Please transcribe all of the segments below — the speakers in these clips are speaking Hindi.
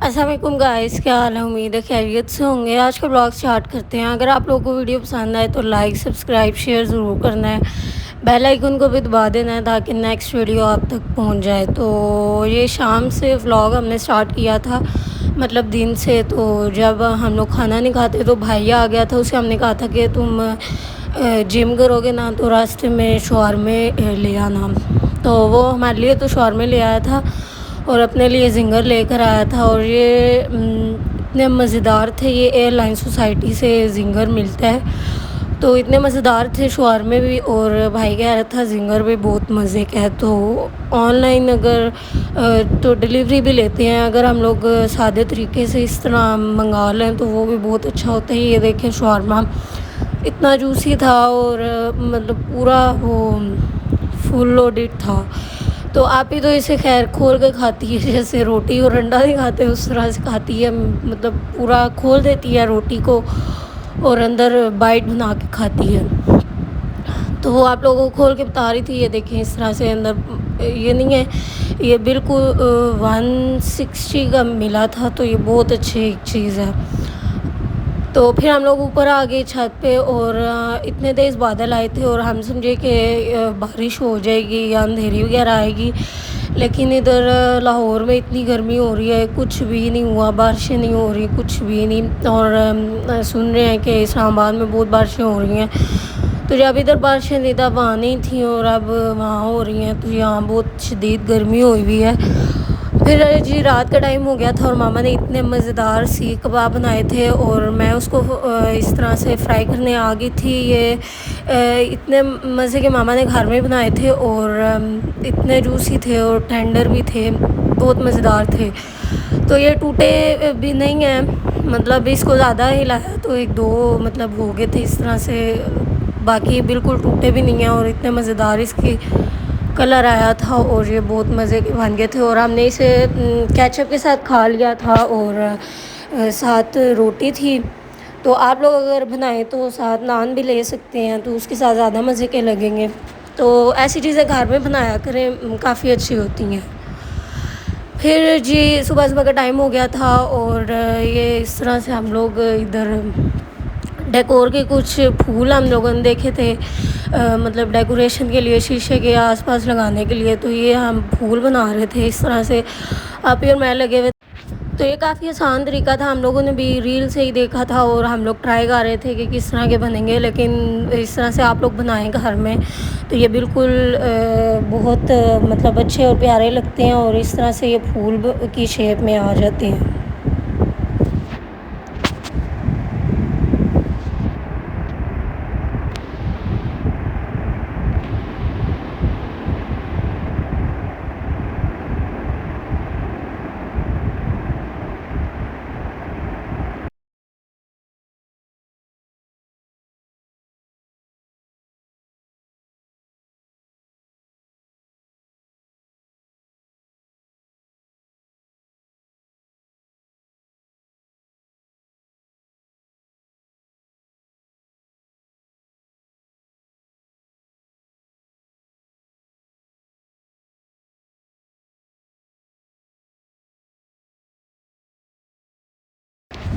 अस्सलाम वालेकुम गाइस, क्या हाल है। उम्मीद है खैरियत से होंगे। आज का ब्लॉग स्टार्ट करते हैं। अगर आप लोगों को वीडियो पसंद आए तो लाइक सब्सक्राइब शेयर ज़रूर करना है। बेल आइकन को भी दबा देना है ताकि नेक्स्ट वीडियो आप तक पहुंच जाए। तो ये शाम से व्लॉग हमने स्टार्ट किया था, मतलब दिन से। तो जब हम लोग खाना नहीं खाते तो भाई आ गया था, उसे हमने कहा था कि तुम जिम करोगे ना तो रास्ते में शवारमे ले आना। तो वो हमारे लिए तो शवारमे ले आया था और अपने लिए जिंगर लेकर आया था। और ये इतने मज़ेदार थे। ये एयरलाइन सोसाइटी से जिंगर मिलता है, तो इतने मज़ेदार थे शवारमे भी। और भाई कह रहा था जिंगर भी बहुत मज़े का है। तो ऑनलाइन अगर तो डिलीवरी भी लेते हैं, अगर हम लोग सादे तरीके से इस तरह मंगा लें तो वो भी बहुत अच्छा होता है। ये देखें शवारमा इतना जूसी था और मतलब पूरा वो फुल लोडेड था। तो आप ही तो इसे खैर खोल के खाती है, जैसे रोटी और अंडा नहीं खाते उस तरह से खाती है। मतलब पूरा खोल देती है रोटी को और अंदर बाइट बना के खाती है। तो वो आप लोगों को खोल के बता रही थी। ये देखें इस तरह से अंदर ये नहीं है, ये बिल्कुल 160 का मिला था। तो ये बहुत अच्छी चीज़ है। तो फिर हम लोग ऊपर आ गए छत पे और इतने तेज़ बादल आए थे और हम समझे कि बारिश हो जाएगी या अंधेरी वगैरह आएगी। लेकिन इधर लाहौर में इतनी गर्मी हो रही है, कुछ भी नहीं हुआ, बारिशें नहीं हो रही, कुछ भी नहीं। और सुन रहे हैं कि इस्लामाबाद में बहुत बारिशें हो रही हैं। तो जब इधर बारिशें थी तब वहाँ नहीं थी और अब वहाँ हो रही हैं। तो यहाँ बहुत शदीद गर्मी हुई हुई है। फिर जी रात का टाइम हो गया था और मामा ने इतने मज़ेदार सीख कबाब बनाए थे और मैं उसको इस तरह से फ्राई करने आ गई थी। ये इतने मज़े के मामा ने घर में बनाए थे और इतने जूसी थे और टेंडर भी थे, बहुत मज़ेदार थे। तो ये टूटे भी नहीं हैं, मतलब इसको ज़्यादा हिलाया तो एक दो मतलब हो गए थे इस तरह से, बाकी बिल्कुल टूटे भी नहीं हैं। और इतने मज़ेदार इसकी कलर आया था और ये बहुत मज़े के बन गए थे। और हमने इसे केचप के साथ खा लिया था और साथ रोटी थी। तो आप लोग अगर बनाएं तो साथ नान भी ले सकते हैं, तो उसके साथ ज़्यादा मज़े के लगेंगे। तो ऐसी चीज़ें घर में बनाया करें, काफ़ी अच्छी होती हैं। फिर जी सुबह सुबह का टाइम हो गया था और ये इस तरह से हम लोग इधर डेकोर के कुछ फूल हम लोगों ने देखे थे, मतलब डेकोरेशन के लिए शीशे के आसपास लगाने के लिए। तो ये हम फूल बना रहे थे इस तरह से, आप ही और मैं लगे हुए। तो ये काफ़ी आसान तरीका था, हम लोगों ने भी रील से ही देखा था और हम लोग ट्राई कर रहे थे कि किस तरह के बनेंगे। लेकिन इस तरह से आप लोग बनाएं घर में तो ये बिल्कुल बहुत मतलब अच्छे और प्यारे लगते हैं और इस तरह से ये फूल की शेप में आ जाते हैं।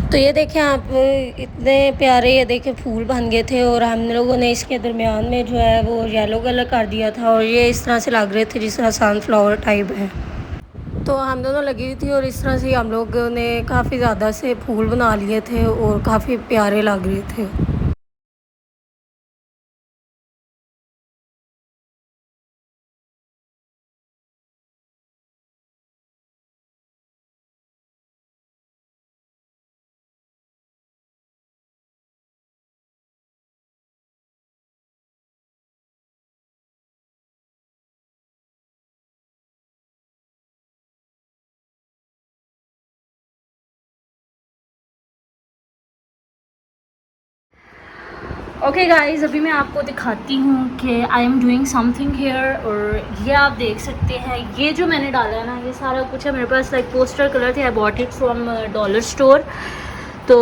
तो ये देखें आप, इतने प्यारे ये देखें फूल बन गए थे और हम लोगों ने इसके दरमियान में जो है वो येलो कलर कर दिया था और ये इस तरह से लग रहे थे जिस तरह सनफ्लावर टाइप है। तो हम दोनों लगी हुई थी और इस तरह से हम लोगों ने काफ़ी ज़्यादा से फूल बना लिए थे और काफ़ी प्यारे लग रहे थे। ओके गाइज, अभी मैं आपको दिखाती हूँ कि I am doing something here. और ये आप देख सकते हैं, ये जो मैंने डाला है ना, ये सारा कुछ है मेरे पास। लाइक पोस्टर कलर थे, I bought it from dollar store. तो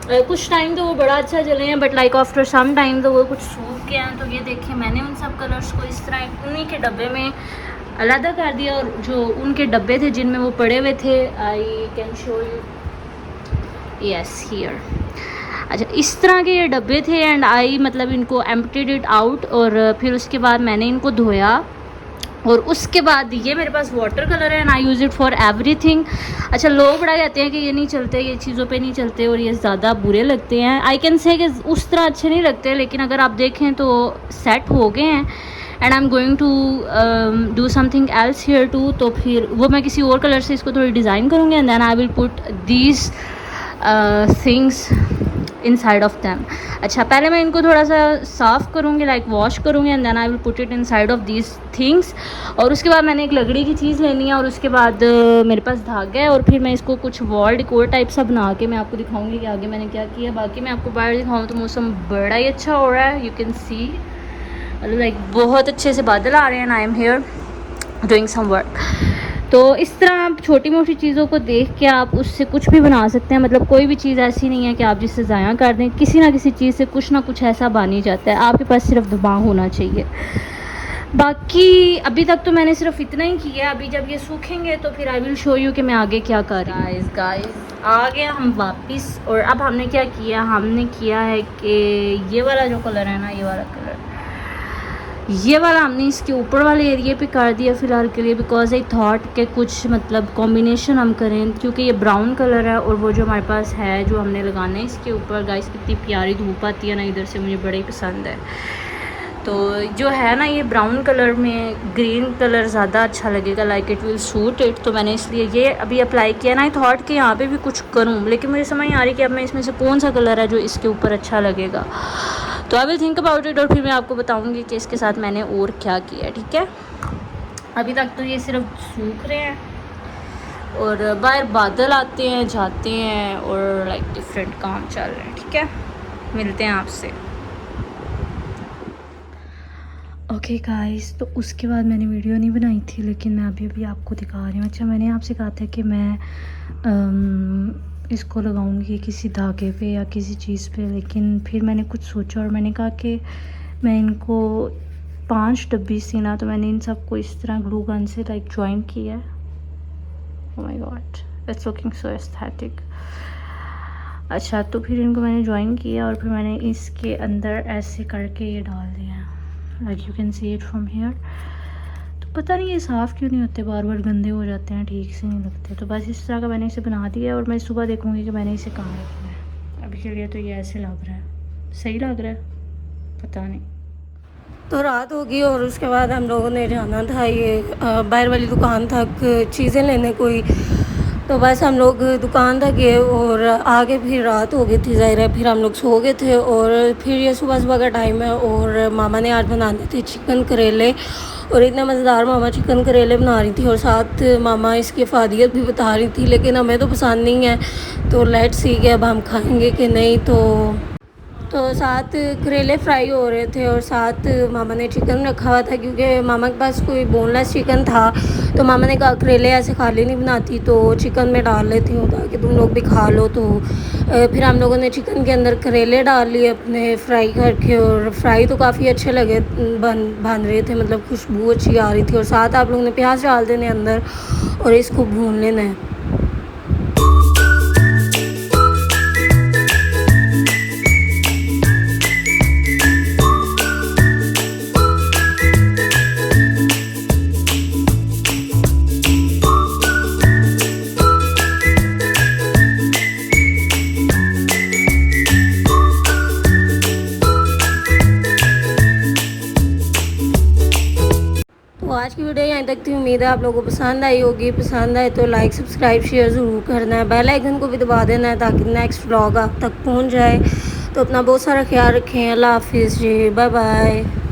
कुछ टाइम तो वो बड़ा अच्छा चले हैं, but like after some time तो वो कुछ सूख गए हैं। तो ये देखिए, मैंने उन सब कलर्स को इस तरह उन्हीं के डब्बे में अलहदा कर दिया और जो उनके डब्बे थे जिनमें वो पड़े हुए थे, I can show you, yes here. अच्छा, इस तरह के ये डब्बे थे एंड आई मतलब इनको एम्प्टीड इट आउट, और फिर उसके बाद मैंने इनको धोया, और उसके बाद ये मेरे पास वाटर कलर है and I use it for everything. अच्छा, लोग बड़ा कहते हैं कि ये नहीं चलते, ये चीज़ों पे नहीं चलते और ये ज़्यादा बुरे लगते हैं। आई कैन से कि उस तरह अच्छे नहीं लगते, लेकिन अगर आप देखें तो सेट हो गए हैं and I am going to do something else here too. तो फिर वो मैं किसी और कलर से इसको थोड़ी डिज़ाइन करूँगी and then I will put these things inside of them. अच्छा, पहले मैं इनको थोड़ा सा साफ़ करूँगी, लाइक वॉश करूँगी and then I will put it inside of these things. और उसके बाद मैंने एक लकड़ी की चीज़ लेनी है और उसके बाद मेरे पास धागा है, और फिर मैं इसको कुछ वॉल डेकोर टाइप सा बना के मैं आपको दिखाऊंगी कि आगे मैंने क्या किया। बाकी मैं आपको बाहर दिखाऊँ तो मौसम बड़ा ही अच्छा हो रहा है, यू कैन सी, मतलब लाइक बहुत अच्छे से बादल आ रहे हैं। I am here doing some work. तो इस तरह आप छोटी मोटी चीज़ों को देख के आप उससे कुछ भी बना सकते हैं। मतलब कोई भी चीज़ ऐसी नहीं है कि आप जिससे ज़ाया कर दें, किसी ना किसी चीज़ से कुछ ना कुछ ऐसा बन ही जाता है, आपके पास सिर्फ दिमाग होना चाहिए। बाकी अभी तक तो मैंने सिर्फ इतना ही किया, अभी जब ये सूखेंगे तो फिर आई विल शो यू कि मैं आगे क्या कर रही हूँ। गाइस आ गए हम वापस, और अब हमने क्या किया, हमने किया है कि ये वाला जो कलर है ना, ये वाला कलर, ये वाला हमने इसके ऊपर वाले एरिया पे कर दिया फ़िलहाल के लिए, बिकॉज आई थॉट के कुछ मतलब कॉम्बिनेशन हम करें, क्योंकि ये ब्राउन कलर है और वो जो हमारे पास है जो हमने लगाना है इसके ऊपर। गाइस कितनी प्यारी धूप आती है ना इधर से, मुझे बड़े पसंद है। तो जो है ना, ये ब्राउन कलर में ग्रीन कलर ज़्यादा अच्छा लगेगा, like it will suit it. तो मैंने इसलिए ये अभी अप्लाई किया ना, आई थॉट कि यहाँ पे भी कुछ करूँ, लेकिन मुझे समझ नहीं आ रही कि अब मैं इसमें से कौन सा कलर है जो इसके ऊपर अच्छा लगेगा। तो I will think about it और फिर मैं आपको बताऊँगी कि इसके साथ मैंने और क्या किया, ठीक है। अभी तक तो ये सिर्फ सूख रहे हैं और बाहर बादल आते हैं जाते हैं और लाइक डिफरेंट काम चल रहे हैं, ठीक है। मिलते हैं आपसे। ओके गाइस, तो उसके बाद मैंने वीडियो नहीं बनाई थी, लेकिन मैं अभी आपको दिखा रही हूँ। अच्छा, मैंने आपसे कहा था कि मैं इसको लगाऊंगी किसी धागे पे या किसी चीज़ पे, लेकिन फिर मैंने कुछ सोचा और मैंने कहा कि मैं इनको 5 डब्बी सी ना, तो मैंने इन सबको इस तरह ग्लू गन से लाइक ज्वाइन किया है। Oh my God, it's looking so aesthetic. अच्छा, तो फिर इनको मैंने ज्वाइन किया और फिर मैंने इसके अंदर ऐसे करके ये डाल दिया, like you can see it from here. तो पता नहीं ये साफ़ क्यों नहीं होते, बार बार गंदे हो जाते हैं, ठीक से नहीं लगते। तो बस इस तरह का मैंने इसे बना दिया और मैं सुबह देखूँगी कि मैंने इसे कहाँ रखना है। अभी के लिए तो ये ऐसे लग रहा है, सही लग रहा है, पता नहीं। तो रात होगी और उसके बाद हम लोगों ने जाना था ये बाहर वाली दुकान तक चीज़ें लेने कोई। तो बस हम लोग दुकान तक गए और आगे फिर रात हो गई थी, ज़ाहिर है। फिर हम लोग सो गए थे और फिर ये सुबह का टाइम है और मामा ने आज बनाने थे चिकन करेले, और इतने मज़ेदार मामा चिकन करेले बना रही थी और साथ मामा इसकी अफादियत भी बता रही थी, लेकिन हमें तो पसंद नहीं है। तो लेट्स सी कि अब हम खाएँगे कि नहीं। तो साथ करेले फ्राई हो रहे थे और साथ मामा ने चिकन रखा हुआ था, क्योंकि मामा के पास कोई बोनलेस चिकन था। तो मामा ने कहा करेले ऐसे खाली नहीं बनाती, तो चिकन में डाल लेती हूँ ताकि तुम लोग भी खा लो। तो फिर हम लोगों ने चिकन के अंदर करेले डाल लिए अपने फ्राई करके, और फ्राई तो काफ़ी अच्छे लगे, बन रहे थे, मतलब खुशबू अच्छी आ रही थी। और साथ आप लोगों ने प्याज डाल देने अंदर और इसको भून लेना है। तो आज की वीडियो यहाँ तक थी, उम्मीद है आप लोगों को पसंद आई होगी। पसंद आए तो लाइक सब्सक्राइब शेयर ज़रूर करना है, बेल आइकन को भी दबा देना है ताकि नेक्स्ट व्लॉग आप तक पहुँच जाए। तो अपना बहुत सारा ख्याल रखें। अल्लाह हाफिज़ जी, बाय बाय।